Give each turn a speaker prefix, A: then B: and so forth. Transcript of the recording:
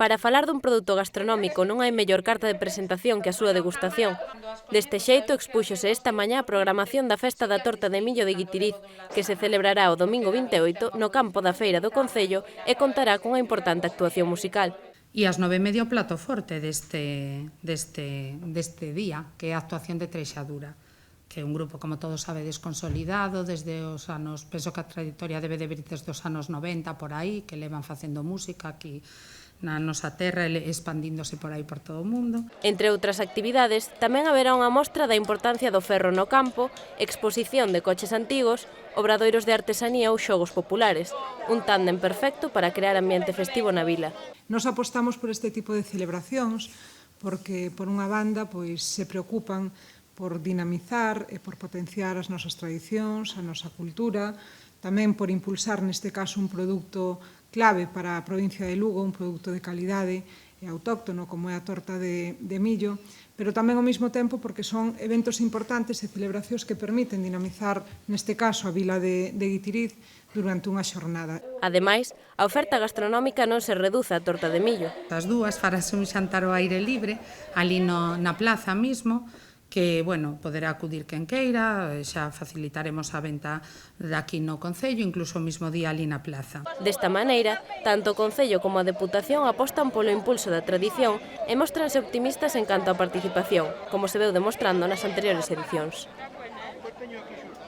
A: Para falar dun produto gastronómico non hai mellor carta de presentación que a súa degustación. Deste xeito expúxose esta mañá a programación da Festa da Torta de Millo de Guitiriz, que se celebrará o domingo 28 no campo da Feira do Concello e contará cunha importante actuación musical.
B: E ás 9:30 o plato forte deste día, que é a actuación de Treixadura, que é un grupo, como todos sabedes, consolidado desde os anos, penso que a trayectoria debe de vir desde os anos 90 por aí, que levan facendo música aquí na nosa terra e expandíndose por aí por todo o mundo.
A: Entre outras actividades, tamén haberá unha mostra da importancia do ferro no campo, exposición de coches antigos, obradoiros de artesanía ou xogos populares, un tándem perfecto para crear ambiente festivo na vila.
C: Nos apostamos por este tipo de celebracións porque, por unha banda, se preocupan por dinamizar e por potenciar as nosas tradicións, a nosa cultura, tamén por impulsar, neste caso, un produto clave para a provincia de Lugo, un produto de calidade e autóctono, como é a torta de millo, pero tamén ao mesmo tempo porque son eventos importantes e celebracións que permiten dinamizar, neste caso, a vila de Guitiriz durante unha xornada.
A: Ademais, a oferta gastronómica non se reduce á torta de millo.
B: As dúas farase un xantar ao aire libre, ali na plaza mismo, que, poderá acudir quen queira, xa facilitaremos a venta daqui no Concello, incluso o mismo día ali na plaza.
A: Desta maneira, tanto o Concello como a Deputación apostan polo impulso da tradición e móstranse optimistas en canto á participación, como se veu demostrando nas anteriores edicións.